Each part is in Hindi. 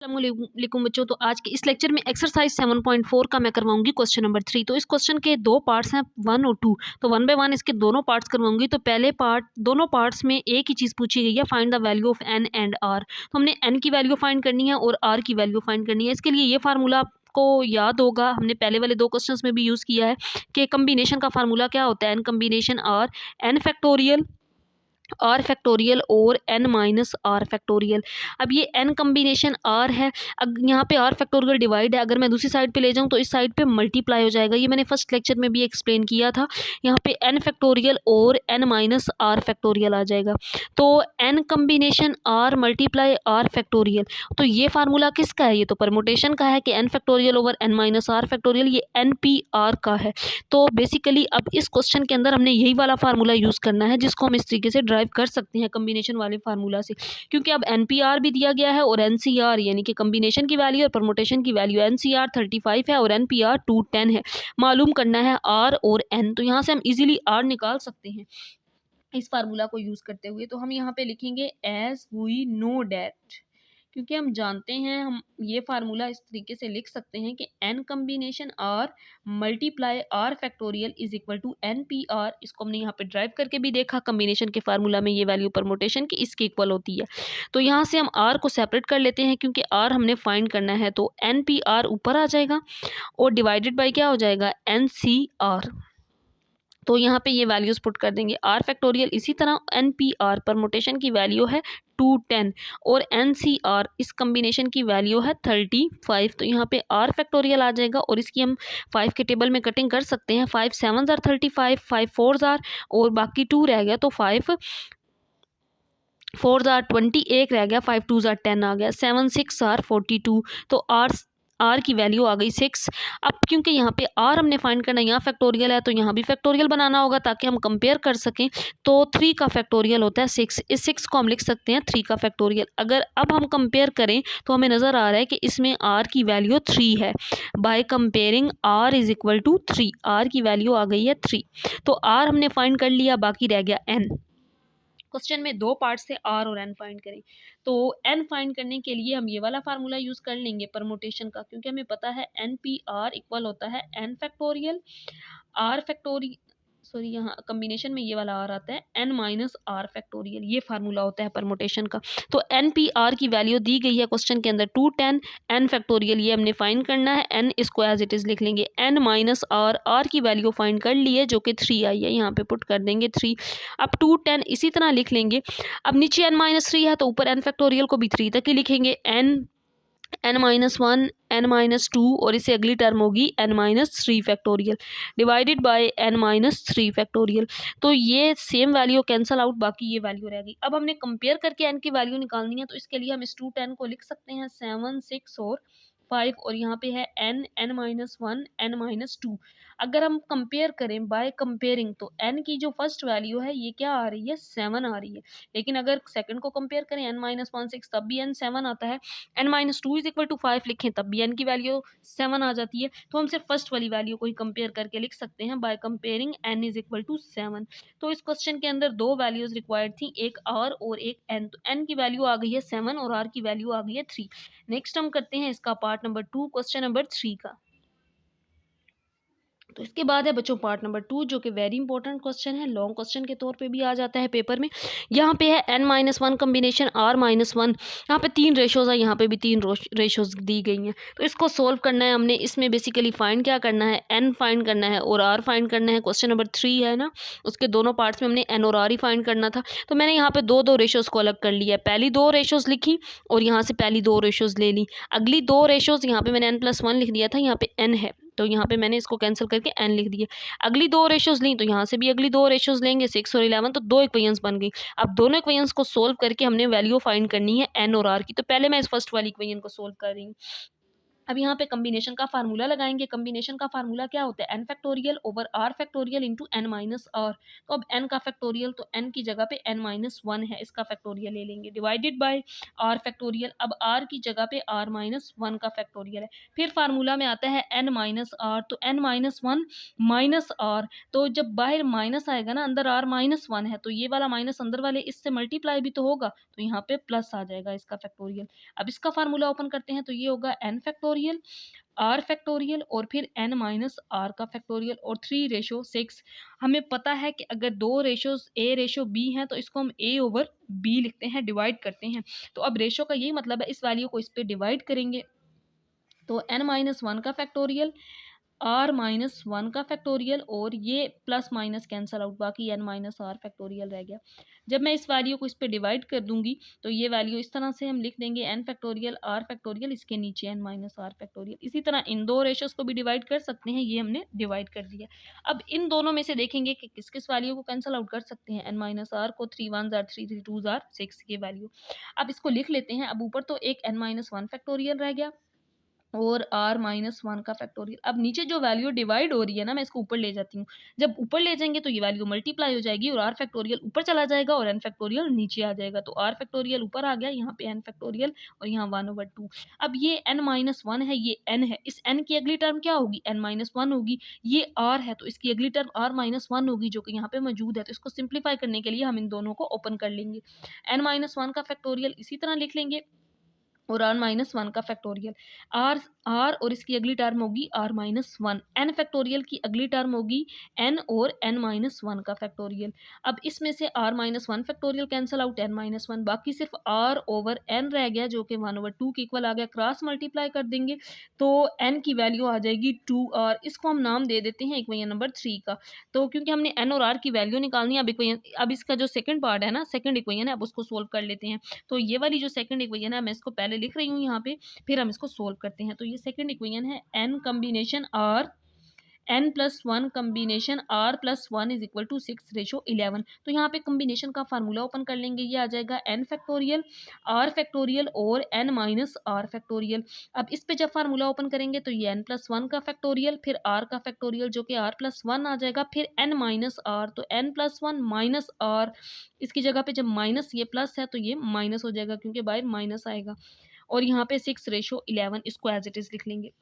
अस्सलामुअलैकुम बच्चों। तो आज के इस लेक्चर में एक्सरसाइज 7.4 का मैं करवाऊंगी क्वेश्चन नंबर 3। तो इस क्वेश्चन के दो पार्ट्स हैं 1 और 2। तो 1 बाय 1 इसके दोनों पार्ट्स करवाऊंगी। तो पहले पार्ट दोनों पार्ट्स में एक ही चीज़ पूछी गई है, find the value of N and R. तो हमने एन की वैल्यू फाइंड करनी है और आर की वैल्यू फाइंड करनी है। इसके लिए ये फार्मूला को याद होगा, हमने पहले वाले दो क्वेश्चंस में भी यूज़ किया है कि कम्बिनेशन का फार्मूला क्या होता है, N combination are, N factorial are factorial और एन माइनस आर फैक्टोरियल। अब ये एन कम्बिनेशन आर है, यहाँ पे आर फैक्टोरियल डिवाइड है, अगर मैं दूसरी साइड पे ले जाऊँ तो इस साइड पे मल्टीप्लाई हो जाएगा। ये मैंने फर्स्ट लेक्चर में भी एक्सप्लेन किया था। यहाँ पे एन फैक्टोरियल और एन माइनस आर फैक्टोरियल आ जाएगा। तो N combination R multiply R factorial, तो ये फार्मूला किसका है? ये तो परमुटेशन का है कि N factorial over N minus are factorial, ये एन पी आर का है। तो बेसिकली अब इस क्वेश्चन के अंदर हमने यही वाला फार्मूला यूज़ करना है, जिसको हम इस तरीके से ड्राइव कर सकते हैं कम्बिनेशन वाले फार्मूला से, क्योंकि अब एनपीआर भी दिया गया है और एनसीआर यानी कि कम्बिनेशन की वैल्यू और परमुटेशन की वैल्यू। एनसीआर 35 है और एनपीआर 210 है। मालूम करना है आर और एन। तो यहाँ से हम इजीली आर निकाल सकते हैं इस फार्मूला को यूज़ करते हुए। तो हम यहाँ पे लिखेंगे एज वी नो डैट, क्योंकि हम जानते हैं, हम ये फार्मूला इस तरीके से लिख सकते हैं कि N combination R multiply R factorial is equal to N P R. इसको हमने यहाँ पे ड्राइव करके भी देखा, कम्बिनेशन के फार्मूला में ये वैल्यू परमुटेशन की इसके इक्वल होती है। तो यहाँ से हम आर को सेपरेट कर लेते हैं, क्योंकि आर हमने फाइंड करना है। तो एन पी आर ऊपर आ जाएगा और डिवाइडेड बाई क्या हो जाएगा, एन सी आर। तो यहाँ पे ये वैल्यूज़ पुट कर देंगे। आर फैक्टोरियल इसी तरह एन पी आर परमुटेशन की वैल्यू है 210 और एन सी आर इस कम्बिनेशन की वैल्यू है 35। तो यहाँ पे आर फैक्टोरियल आ जाएगा और इसकी हम 5 के टेबल में कटिंग कर सकते हैं। 5 7s आर 35, 5 4s आर और बाकी 2 रह गया, तो 5 4s आर 20, एक रह गया, 5 2s आर 10 आ गया, 7 6 आर 42। तो आर की वैल्यू आ गई 6। अब क्योंकि यहाँ पे आर हमने फाइंड करना है, यहाँ फैक्टोरियल है तो यहाँ भी फैक्टोरियल बनाना होगा ताकि हम कंपेयर कर सकें। तो 3 का फैक्टोरियल होता है 6, इस 6 को हम लिख सकते हैं 3 का फैक्टोरियल। अगर अब हम कंपेयर करें तो हमें नज़र आ रहा है कि इसमें आर की वैल्यू 3 है। By comparing R is equal to 3, R की वैल्यू आ गई है 3। तो आर हमने फाइंड कर लिया, बाकी रह गया एन। क्वेश्चन में दो पार्ट से आर और एन फाइंड करें। तो एन फाइंड करने के लिए हम ये वाला फार्मूला यूज़ कर लेंगे परमुटेशन का, क्योंकि हमें पता है एन पी आर इक्वल होता है N factorial are factorial, sorry यहाँ कम्बिनेशन में ये वाला आर आता है एन माइनस आर फैक्टोरियल, ये फार्मूला होता है परमुटेशन का। तो एन पी आर की वैल्यू दी गई है क्वेश्चन के अंदर 210, एन फैक्टोरियल ये हमने फाइंड करना है, एन इसको एज इट इज़ लिख लेंगे, एन माइनस आर की वैल्यू फाइंड कर ली है जो कि 3 आई है, यहाँ पे पुट कर देंगे 3। अब 210 इसी तरह लिख लेंगे। अब नीचे एन माइनस 3 है तो ऊपर एन फैक्टोरियल को भी 3 तक ही लिखेंगे, एन माइनस 1, एन माइनस 2 और इससे अगली टर्म होगी N minus 3 factorial divided by N minus 3 factorial. तो ये सेम वैल्यू कैंसल आउट, बाकी ये वैल्यू रह गई। अब हमने कंपेयर करके एन की वैल्यू निकालनी है, तो इसके लिए हम इस 210 को लिख सकते हैं 7 6 और 5 और यहाँ पे है एन माइनस 1, एन माइनस 2। अगर हम कंपेयर करें बाय कंपेयरिंग, तो एन की जो फर्स्ट वैल्यू है ये क्या आ रही है, 7 आ रही है। लेकिन अगर सेकंड को कंपेयर करें एन माइनस 1 6, तब भी एन 7 आता है। N minus 2 is equal to 5 लिखें तब भी एन की वैल्यू 7 आ जाती है। तो हम सिर्फ फर्स्ट वाली वैल्यू को ही कंपेयर करके लिख सकते हैं by comparing n is equal to 7। तो इस क्वेश्चन के अंदर दो वैल्यूज रिक्वायर्ड थी, एक आर और एक एन। तो एन की वैल्यू आ गई है 7 और आर की वैल्यू आ गई है 3। नेक्स्ट हम करते हैं इसका पार्ट नंबर 2, क्वेश्चन नंबर 3 का। तो इसके बाद है बच्चों पार्ट नंबर 2, जो कि वेरी इंपॉर्टेंट क्वेश्चन है, लॉन्ग क्वेश्चन के तौर पे भी आ जाता है पेपर में। यहाँ पे है n minus 1 combination r minus 1, यहाँ पे 3 रेशोज़ है, यहाँ पे भी 3 रेशोज़ दी गई हैं। तो इसको सोल्व करना है हमने। इसमें बेसिकली फाइंड क्या करना है, n फाइंड करना है और r फाइंड करना है। क्वेश्चन नंबर 3 है ना, उसके दोनों पार्ट्स में हमने n और r ही फाइंड करना था। तो मैंने यहाँ पे दो रेशोज़ को अलग कर लिया है, पहली 2 रेशोज़ लिखी और यहाँ से पहली 2 रेशोज़ ले ली। अगली 2 रेशोज़ यहाँ पे मैंने n+1 लिख दिया था, यहाँ पे n है तो यहाँ पे मैंने इसको कैंसिल करके n लिख दिया। अगली 2 रेशोज़ ली तो यहाँ से भी अगली 2 रेशोज़ लेंगे, 6 और 11, तो 2 इक्वेशंस बन गई। अब दोनों इक्वेशंस को सोल्व करके हमने वैल्यू फाइंड करनी है n और r की। तो पहले मैं इस फर्स्ट वाली इक्वेशन को सोल्व कर रही हूँ। अब यहाँ पे कम्बिनेशन का फार्मूला लगाएंगे। कम्बिनेशन का फार्मूला क्या होता है, N factorial over r factorial into n minus r. तो अब एन का फैक्टोरियल, तो एन की जगह पे एन माइनस वन है, इसका फैक्टोरियल ले लेंगे, डिवाइडेड बाय आर फैक्टोरियल। अब आर की जगह पे आर माइनस वन का फैक्टोरियल है। फिर फार्मूला में आता है एन माइनस आर, तो n minus one minus r. तो जब बाहर माइनस आएगा ना, अंदर आर माइनस वन है, तो ये वाला माइनस अंदर वाले इससे मल्टीप्लाई भी तो होगा, तो यहाँ पे प्लस आ जाएगा इसका फैक्टोरियल। अब इसका फार्मूला ओपन करते हैं, तो ये होगा एन फैक्टोरियल आर फैक्टोरियल और फिर एन माइनस आर का फैक्टोरियल और 3:6। हमें पता है कि अगर दो रेशोज ए रेशो बी हैं तो इसको हम ए ओवर बी लिखते हैं, डिवाइड करते हैं। तो अब रेशो का यही मतलब है, इस वैल्यू को इस पर डिवाइड करेंगे, तो एन माइनस वन का फैक्टोरियल आर माइनस वन का फैक्टोरियल और ये प्लस माइनस कैंसल आउट, बाकी एन माइनस आर फैक्टोरियल रह गया। जब मैं इस वैल्यू को इस पर डिवाइड कर दूंगी तो ये वैल्यू इस तरह से हम लिख देंगे, एन फैक्टोरियल आर फैक्टोरियल, इसके नीचे एन माइनस आर फैक्टोरियल। इसी तरह इन दो रेशोज को भी डिवाइड कर सकते हैं, ये हमने डिवाइड कर दिया। अब इन दोनों में से देखेंगे कि किस किस वैल्यू को कैंसल आउट कर सकते हैं। एन माइनस आर को 3 1 जार 3 3 2 जार 6 ये वैल्यू। अब इसको लिख लेते हैं। अब ऊपर तो एक एन माइनस वन फैक्टोरियल रह गया और आर माइनस वन का फैक्टोरियल। अब नीचे जो वैल्यू डिवाइड हो रही है ना, मैं इसको ऊपर ले जाती हूँ। जब ऊपर ले जाएंगे तो ये वैल्यू मल्टीप्लाई हो जाएगी और आर फैक्टोरियल ऊपर चला जाएगा और एन फैक्टोरियल नीचे आ जाएगा। तो आर फैक्टोरियल ऊपर आ गया, यहाँ पे एन फैक्टोरियल और यहाँ 1/2। अब ये एन माइनस वन है, ये एन है, इस एन की अगली टर्म क्या होगी, एन माइनस वन होगी। ये आर है तो इसकी अगली टर्म आर माइनस वन होगी, जो कि यहाँ पे मौजूद है। तो इसको सिंप्लीफाई करने के लिए हम इन दोनों को ओपन कर लेंगे। एन माइनस वन का फैक्टोरियल इसी तरह लिख लेंगे और आर माइनस वन का फैक्टोरियल। आर आर और इसकी अगली टर्म होगी r minus one. N factorial की अगली टर्म होगी एन और एन माइनस वन का फैक्टोरियल। अब इसमें से r minus one factorial cancel out, n minus one, बाकी सिर्फ आर ओवर एन रह गया, जो कि 1/2 के इक्वल आ गया। क्रॉस मल्टीप्लाई कर देंगे तो एन की वैल्यू आ जाएगी 2r। इसको हम नाम दे देते हैं इक्वेशन नंबर 3 का। तो क्योंकि हमने एन और आर की वैल्यू निकालनी है, अब इसका जो सेकंड पार्ट है ना, सेकंड इक्वेशन है, अब उसको सोल्व कर लेते हैं। तो ये वाली जो सेकंड इक्वेशन है, मैं इसको पहले लिख रही हूँ यहाँ पे, फिर हम इसको सोल्व करते हैं। तो ये सेकंड इक्वेशन है N combination are, n plus one combination r plus one is equal to 6:11। तो यहाँ पे कम्बिनेशन का फार्मूला ओपन कर लेंगे, ये आ जाएगा एन फैक्टोरियल आर फैक्टोरियल और एन माइनस आर फैक्टोरियल। अब इस पे जब फार्मूला ओपन करेंगे तो ये एन प्लस वन का फैक्टोरियल, फिर आर का फैक्टोरियल जो कि आर प्लस वन आ जाएगा, फिर एन माइनस आर, तो n plus one minus r. इसकी जगह पे जब माइनस ये प्लस है तो ये माइनस हो जाएगा, क्योंकि बाहर माइनस आएगा। और यहाँ पे 6:11, इसको एज इट इज लिख लेंगे।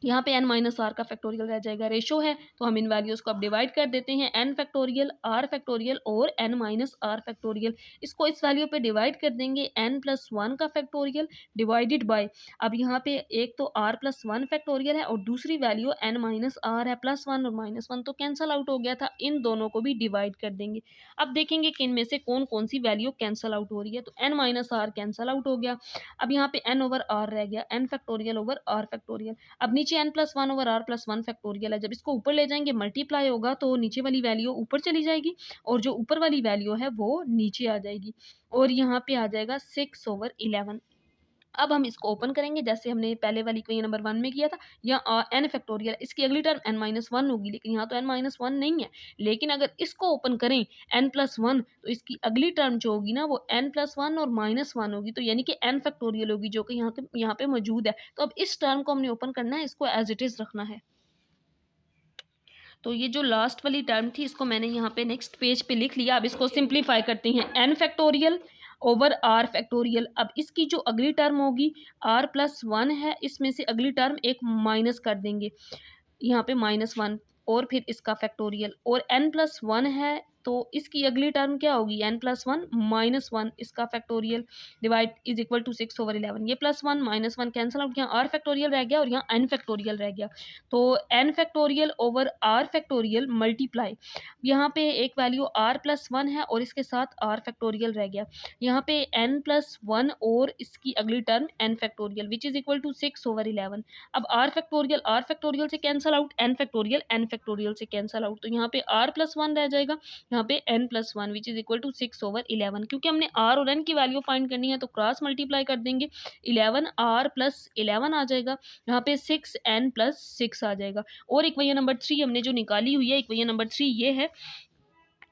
यहाँ पे n माइनस आर का फैक्टोरियल रह जाएगा, रेशो है तो हम इन वैल्यूज़ को अब डिवाइड कर देते हैं, n फैक्टोरियल आर फैक्टोरियल और n माइनस आर फैक्टोरियल। इसको इस वैल्यू पे डिवाइड कर देंगे, n प्लस वन का फैक्टोरियल डिवाइडेड बाय, अब यहाँ पे एक तो r प्लस वन फैक्टोरियल है और दूसरी वैल्यू n माइनस आर है। प्लस वन और माइनस वन तो कैंसल आउट हो गया था, इन दोनों को भी डिवाइड कर देंगे। अब देखेंगे कि इनमें से कौन कौन सी वैल्यू कैंसल आउट हो रही है। तो n minus r cancel out हो गया। अब यहाँ पे n ओवर आर रह गया, n factorial over r factorial. अब नीचे n plus one over r plus one factorial है, जब इसको ऊपर ले जाएंगे मल्टीप्लाई होगा तो नीचे वाली वैल्यू ऊपर चली जाएगी और जो ऊपर वाली वैल्यू है वो नीचे आ जाएगी और यहाँ पे आ जाएगा 6/11। अब हम इसको ओपन करेंगे जैसे हमने पहले वाली इक्वेशन नंबर 1 में किया था। यहाँ n फैक्टोरियल, इसकी अगली टर्म n माइनस वन होगी, लेकिन यहाँ तो n माइनस वन नहीं है। लेकिन अगर इसको ओपन करें n प्लस वन, तो इसकी अगली टर्म जो होगी ना वो n प्लस वन और माइनस वन होगी, तो यानी कि n फैक्टोरियल होगी, जो कि यहाँ पे मौजूद है। तो अब इस टर्म को हमने ओपन करना है, इसको एज इट इज रखना है। तो ये जो लास्ट वाली टर्म थी इसको मैंने यहाँ पे नेक्स्ट पेज पे लिख लिया। अब इसको सिंप्लीफाई करते हैं, n factorial over r factorial. अब इसकी जो अगली टर्म होगी आर प्लस वन है, इसमें से अगली टर्म एक माइनस कर देंगे, यहाँ पे माइनस वन, और फिर इसका फैक्टोरियल, और n प्लस वन है तो इसकी अगली टर्म क्या होगी, n plus one minus one, इसका factorial divide is equal to 6/11। ये plus one minus one cancel out, यहाँ r फैक्टोरियल रह गया और यहाँ n फैक्टोरियल रह गया। तो n factorial over r factorial multiply, यहाँ पे एक वैल्यू r प्लस वन है और इसके साथ r फैक्टोरियल रह गया, यहाँ पे n प्लस वन और इसकी अगली term n factorial which is equal to 6/11। अब r फैक्टोरियल से कैंसिल आउट, n फैक्टोरियल से कैंसिल आउट, तो यहाँ पे r प्लस वन रह जाएगा, यहाँ पे n plus one which is equal to 6/11। क्योंकि हमने r और n की वैल्यू फाइंड करनी है तो क्रॉस मल्टीप्लाई कर देंगे, 11r प्लस 11 आ जाएगा, यहाँ पे 6n प्लस 6 आ जाएगा। और इक्वेशन नंबर 3 हमने जो निकाली हुई है, इक्वेशन नंबर 3 ये है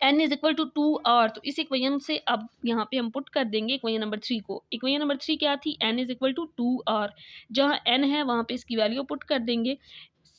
n is equal to 2r, तो इस इक्वेशन से अब यहाँ पे हम पुट कर देंगे इक्वेशन नंबर 3 को। इक्वेशन नंबर 3 क्या थी? n is equal to 2r, जहाँ n है वहाँ पे इसकी वैल्यू पुट कर देंगे।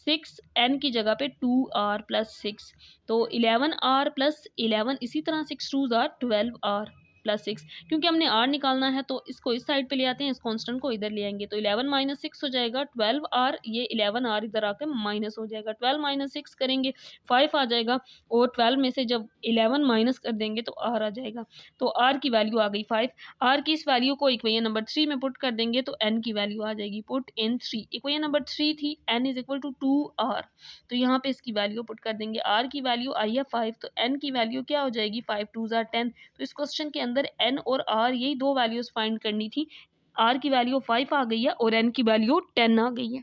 6n की जगह पे 2r प्लस 6, तो 11r प्लस 11, इसी तरह 6 2 आर 12r प्लस 6, क्योंकि हमने r निकालना है तो इसको इस साइड पे ले आते हैं, इस कांस्टेंट को इधर ले आएंगे, तो 11 माइनस 6 हो जाएगा 12r, ये 11r इधर आकर माइनस हो जाएगा, 12 माइनस 6 करेंगे 5 आ जाएगा, और 12 में से जब 11 माइनस कर देंगे तो r आ जाएगा, तो r की वैल्यू आ गई 5। r की इस वैल्यू को इक्वेशन नंबर 3 में पुट कर देंगे तो n की वैल्यू आ जाएगी, पुट इन 3। इक्वेशन नंबर 3 थी n is equal to 2r, तो यहाँ पे इसकी वैल्यू पुट कर देंगे। r की वैल्यू आई है 5, तो n की वैल्यू क्या हो जाएगी? 5 2 10। तो इस क्वेश्चन के अंदर n और r यही दो वैल्यूज फाइंड करनी थी। r की वैल्यू 5 आ गई है और n की वैल्यू 10 आ गई है।